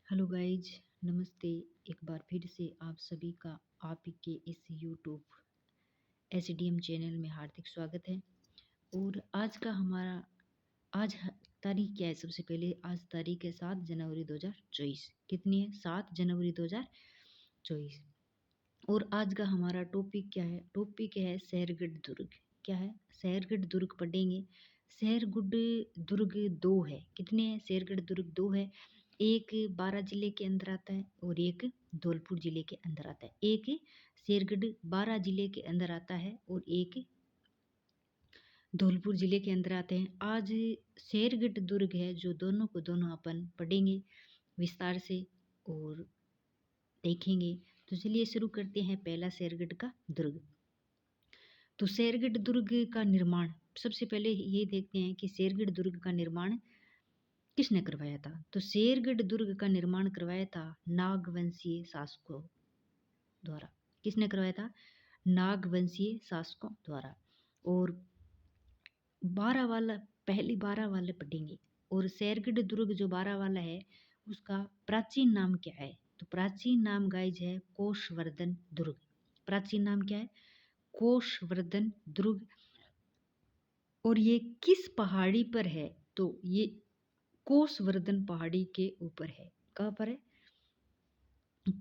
Hello guys, नमस्ते। एक बार फिर से आप सभी का आपके इस यूट्यूब एसडीएम चैनल में हार्दिक स्वागत है। और आज का हमारा तारीख क्या है? सबसे पहले आज तारीख है 7 जनवरी 2024। कितनी है? 7 जनवरी 2024। और आज का हमारा टॉपिक क्या है? टॉपिक है शहरगढ़ दुर्ग। क्या है? शहरगढ़ दुर्ग पढ़ेंगे। शहरगढ़ दुर्ग दो है। कितने हैं? शहरगढ़ दुर्ग दो है। एक बारां जिले के अंदर आता है और एक धौलपुर जिले के अंदर आता है। एक शेरगढ़ बारां जिले के अंदर आता है और एक धौलपुर जिले के अंदर आते हैं। आज शेरगढ़ दुर्ग है जो दोनों को दोनों अपन पढ़ेंगे विस्तार से और देखेंगे। तो चलिए शुरू करते हैं। पहला शेरगढ़ का दुर्ग। तो शेरगढ़ दुर्ग का निर्माण, सबसे पहले ये देखते हैं कि शेरगढ़ दुर्ग का निर्माण किसने करवाया था। तो शेरगढ़ दुर्ग का निर्माण करवाया था नागवंशीय शासकों द्वारा। किसने करवाया था? नागवंशीय शासकों द्वारा। और 12 वाला, पहली 12 वाले पढ़ेंगे। और शेरगढ़ दुर्ग जो 12 वाला है उसका प्राचीन नाम क्या है? तो प्राचीन नाम गाइज है कोशवर्धन दुर्ग। प्राचीन नाम क्या है? कोशवर्धन दुर्ग। और ये किस पहाड़ी पर है? तो ये कोशवर्धन पहाड़ी के ऊपर है। कहाँ पर है?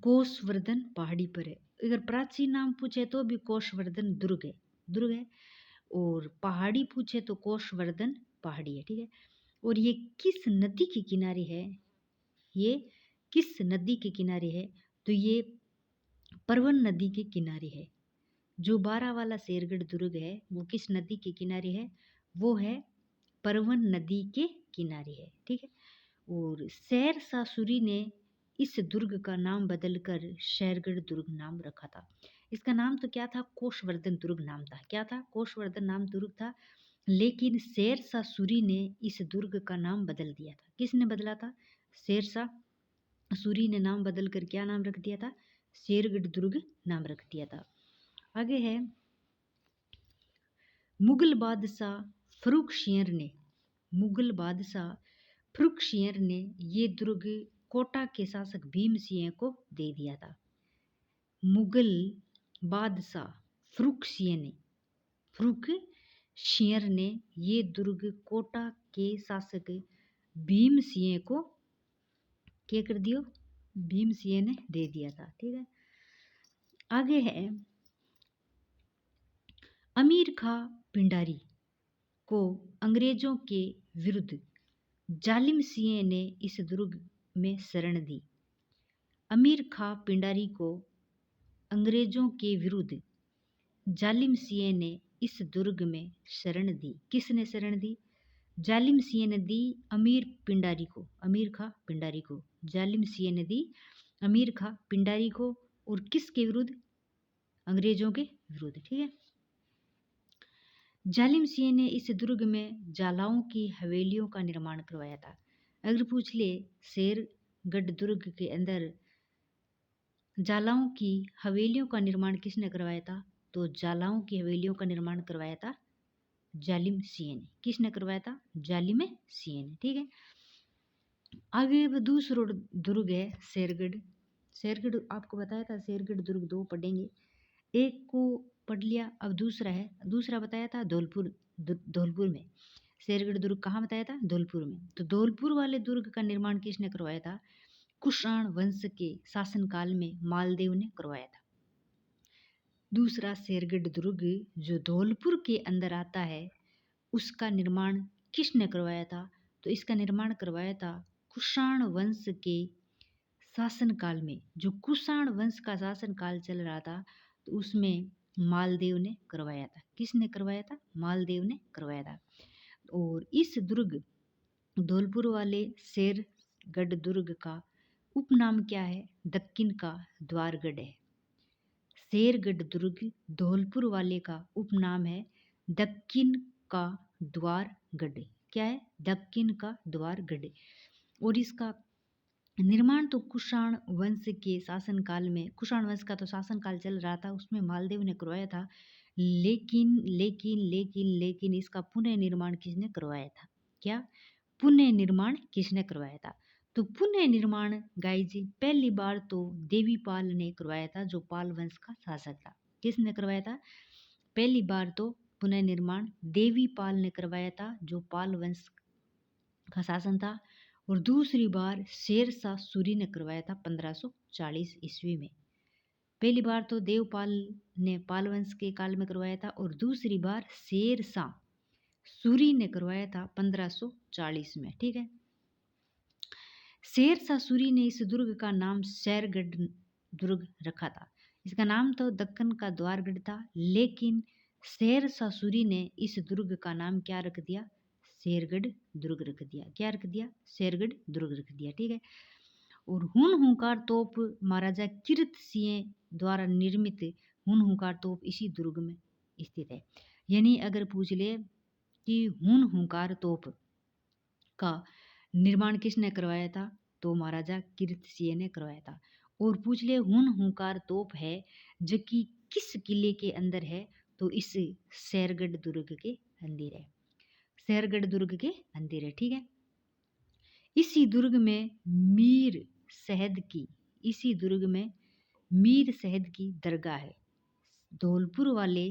कोशवर्धन पहाड़ी पर है। अगर प्राचीन नाम पूछे तो भी कोशवर्धन दुर्ग है। और पहाड़ी पूछे तो कोशवर्धन पहाड़ी है। ठीक है। और ये किस नदी के किनारे है? ये किस नदी के किनारे है? तो ये परवन नदी के किनारे है। जो 12 वाला शेरगढ़ दुर्ग है वो किस नदी के किनारे है? वो है परवन नदी के किनारे है। ठीक है। और शेरशाह सूरी ने इस दुर्ग का नाम बदलकर शेरगढ़ दुर्ग नाम रखा था। इसका नाम तो क्या था? कोशवर्धन दुर्ग नाम था। क्या था? कोशवर्धन नाम दुर्ग था। लेकिन शेरशाह सूरी ने इस दुर्ग का नाम बदल दिया था। किसने बदला था? शेरशाह सूरी ने नाम बदलकर क्या नाम रख दिया था? शेरगढ़ दुर्ग नाम रख दिया था। आगे है मुगल बादशाह फर्रुखशियर ने ये दुर्ग कोटा के शासक भीमसिंह को दे दिया था। मुगल बादशाह फर्रुखशियर ने ये दुर्ग कोटा के शासक भीमसिंह को क्या कर दियो? भीमसिंह ने दे दिया था। ठीक है। आगे है अमीर खां पिंडारी को अंग्रेजों के विरुद्ध जालिम सिंह ने इस दुर्ग में शरण दी। अमीर खां पिंडारी को अंग्रेजों के विरुद्ध जालिम सिंह ने इस दुर्ग में शरण दी। किसने शरण दी? जालिम सिंह ने दी अमीर खां पिंडारी को। जालिम सिंह ने दी अमीर खां पिंडारी को। और किसके विरुद्ध? अंग्रेजों के विरुद्ध। ठीक है। जालिम सिंह ने इस दुर्ग में जालाओं की हवेलियों का निर्माण करवाया था। अगर पूछ ले शेरगढ़ दुर्ग के अंदर जालाओं की हवेलियों का निर्माण किसने करवाया था? तो जालाओं की हवेलियों का निर्माण करवाया था जालिम सिंह ने। किसने करवाया था? जालिम सिंह ने। ठीक है। आगे अब दूसरा दुर्ग है शेरगढ़ आपको बताया था शेरगढ़ दुर्ग दो पढ़ेंगे। एक को पढ़ लिया। अब दूसरा बताया था धौलपुर में। शेरगढ़ दुर्ग कहाँ बताया था? धौलपुर में। तो धौलपुर वाले दुर्ग का निर्माण किसने करवाया था? कुषाण वंश के शासनकाल में मालदेव ने करवाया था। दूसरा शेरगढ़ दुर्ग जो धौलपुर के अंदर आता है उसका निर्माण किसने करवाया था? तो इसका निर्माण करवाया था कुषाण वंश के शासनकाल में। जो कुषाण वंश का शासनकाल चल रहा था तो उसमें मालदेव ने करवाया था। किसने करवाया था? मालदेव ने करवाया था। और इस दुर्ग धौलपुर वाले शेरगढ़ दुर्ग का उपनाम क्या है? दक्कन का द्वारगढ़ है। शेरगढ़ दुर्ग धौलपुर वाले का उपनाम है दक्कन का द्वारगढ़। क्या है? दक्कन का द्वारगढ़। और इसका निर्माण तो कुषाण वंश के शासनकाल में, कुषाण वंश का तो शासनकाल चल रहा था उसमें मालदेव ने करवाया था। लेकिन इसका पुनः निर्माण किसने करवाया था? क्या पुनः निर्माण किसने करवाया था? तो पुनः निर्माण गाइज पहली बार तो देवीपाल ने करवाया था, जो पाल वंश का शासक था। किसने करवाया था? पहली बार तो पुनः निर्माण देवीपाल ने करवाया था, जो पाल वंश का शासन था। और दूसरी बार शेरशाह सूरी ने करवाया था 1540 ईस्वी में। पहली बार तो देवपाल ने पाल वंश के काल में करवाया था और दूसरी बार शेरशाह सूरी ने करवाया था 1540 में। ठीक है। शेरशाह सूरी ने इस दुर्ग का नाम शेरगढ़ दुर्ग रखा था। इसका नाम तो दक्कन का द्वारगढ़ था, लेकिन शेरशाह सूरी ने इस दुर्ग का नाम क्या रख दिया? शेरगढ़ दुर्ग रख दिया। क्या रख दिया? शेरगढ़ दुर्ग रख दिया। ठीक है। और हुनहुकार तोप महाराजा कीरत सिंह द्वारा निर्मित हुनहुकार तोप इसी दुर्ग में स्थित है। यानी अगर पूछ ले कि हुनहुकार तोप का निर्माण किसने करवाया था, तो महाराजा कीरत सिंह ने करवाया था। और पूछ ले हुनहुकार तोप है जो कि किस किले के अंदर है, तो इस शेरगढ़ दुर्ग के अंदर है। शेरगढ़ दुर्ग के अंदर है। ठीक है। इसी दुर्ग में मीर शहद की इसी दुर्ग में मीर शहद की दरगाह है। धौलपुर वाले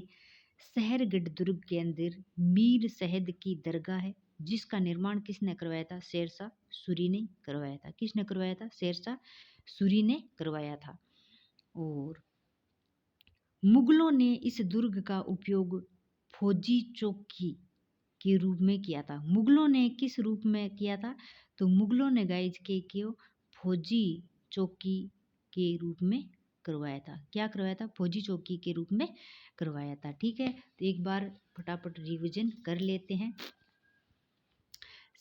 शहरगढ़ दुर्ग के अंदर मीर शहद की दरगाह है, जिसका निर्माण किसने करवाया था? शेरशाह सूरी ने करवाया था। किसने करवाया था? शेरशाह सूरी ने करवाया था। और मुगलों ने इस दुर्ग का उपयोग फौजी चौकी के रूप में किया था। मुगलों ने किस रूप में किया था? तो मुगलों ने गाइज के क्यों फौजी चौकी के रूप में करवाया था। क्या करवाया था? फौजी चौकी के रूप में करवाया था। ठीक है। तो एक बार फटाफट रिवीजन कर लेते हैं।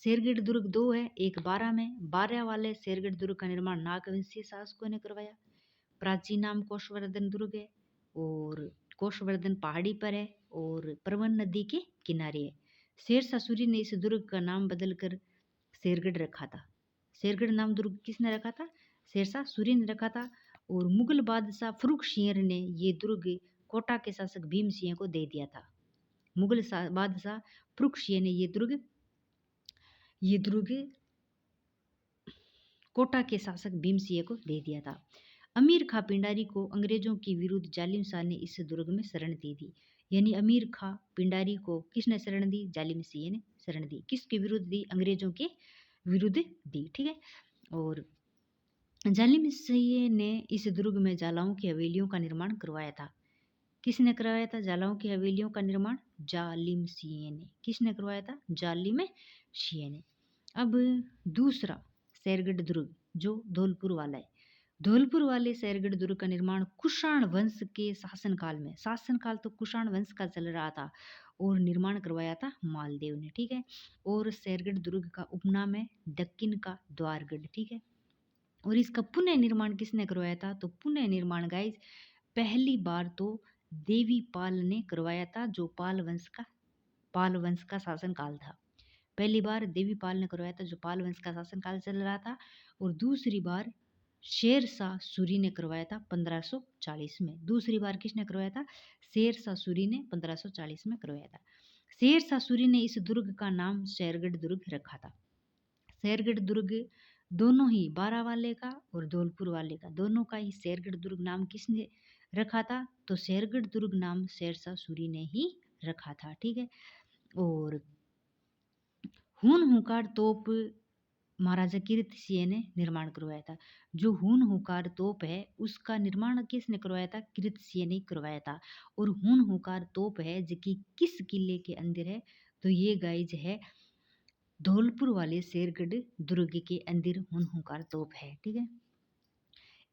शेरगढ़ दुर्ग 2 है, एक 12 में। 12 वाले शेरगढ़ दुर्ग का निर्माण नागवंशीय शासकों ने करवाया। प्राचीन नाम कोशवर्धन दुर्ग है और कोशवर्धन पहाड़ी पर है और परवन नदी के किनारे है। शेरशाह सूरी ने इस दुर्ग का नाम बदलकर शेरगढ़ रखा था। शेरगढ़ नाम दुर्ग किसने रखा था? शेरशाह सूरी ने रखा था। और मुगल बादशाह फर्रुखसिंह ने ये दुर्ग कोटा के शासक भीम सिंह को दे दिया था। मुगल बादशाह फर्रुखसिंह ने ये दुर्ग कोटा के शासक भीम सिंह को दे दिया था। अमीर खां पिंडारी को अंग्रेजों के विरुद्ध जालिम शाह ने इस दुर्ग में शरण दे दी। यानी अमीर खां पिंडारी को किसने शरण दी? जालिम सिंह ने शरण दी। किसके विरुद्ध दी? अंग्रेजों के विरुद्ध दी। ठीक है। और जालिम सिंह ने इस दुर्ग में जालाओं की हवेलियों का निर्माण करवाया था। किसने करवाया था जालाओं की हवेलियों का निर्माण? जालिम सिंह ने। किसने करवाया था? जालिम सिंह ने। अब दूसरा शेरगढ़ दुर्ग जो धौलपुर वाला है। धौलपुर वाले शेरगढ़ दुर्ग का निर्माण कुषाण वंश के शासनकाल में, शासनकाल तो कुषाण वंश का चल रहा था, और निर्माण करवाया था मालदेव ने। ठीक है। और शेरगढ़ दुर्ग का उपनाम है दक्कन का द्वारगढ़। ठीक है। और इसका पुनः निर्माण किसने करवाया था? तो पुनः निर्माण गाइज पहली बार तो देवीपाल ने करवाया था, जो पाल वंश का शासनकाल था। पहली बार देवीपाल ने करवाया था, जो पाल वंश का शासनकाल चल रहा था। और दूसरी बार शेरशाह सूरी ने करवाया था 1540 में। दूसरी बार किसने करवाया था? शेरशाह सूरी ने 1540 में करवाया था। शेरशाह सूरी ने इस दुर्ग का नाम शेरगढ़ दुर्ग रखा था। शेरगढ़ दुर्ग दोनों ही 12 वाले का और धौलपुर वाले का, दोनों का ही शेरगढ़ दुर्ग नाम किसने रखा था? तो शेरगढ़ दुर्ग नाम शेरशाह सूरी ने ही रखा था। ठीक है। और हुनहुकार तोप महाराजा कीरत सिंह ने निर्माण करवाया था। जो हुनहुकार तोप है उसका निर्माण किसने करवाया था? कीरत सिंह ने करवाया था। और हुनहुकार तोप है जो कि किस किले के अंदर है? तो ये गाइज है धौलपुर वाले शेरगढ़ दुर्ग के अंदर हुनहुकार तोप है। ठीक है।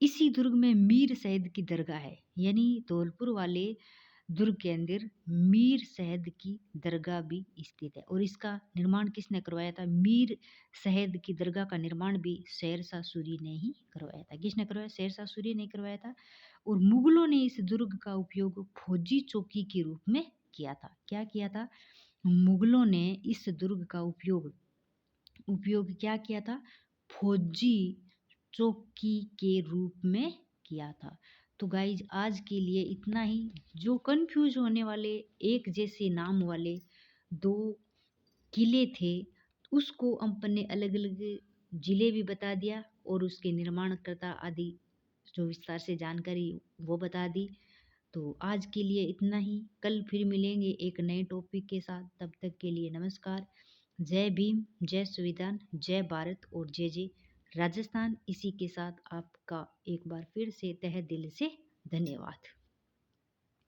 इसी दुर्ग में मीर शहद की दरगाह है। यानी धौलपुर वाले दुर्ग के अंदर मीर शहद की दरगाह भी स्थित है। और इसका निर्माण किसने करवाया था? मीर शहद की दरगाह का निर्माण भी शेरशाह सूरी ने ही करवाया था। किसने करवाया? शेरशाह सूरी ने करवाया था। और मुगलों ने इस दुर्ग का उपयोग फौजी चौकी के रूप में किया था। क्या किया था? मुगलों ने इस दुर्ग का उपयोग क्या किया था? फौजी चौकी के रूप में किया था। तो गाइज आज के लिए इतना ही। जो कंफ्यूज होने वाले एक जैसे नाम वाले दो किले थे उसको अपन ने अलग अलग जिले भी बता दिया और उसके निर्माणकर्ता आदि जो विस्तार से जानकारी वो बता दी। तो आज के लिए इतना ही, कल फिर मिलेंगे एक नए टॉपिक के साथ। तब तक के लिए नमस्कार। जय भीम, जय संविधान, जय भारत और जय जय राजस्थान। इसी के साथ आपका एक बार फिर से तहे दिल से धन्यवाद।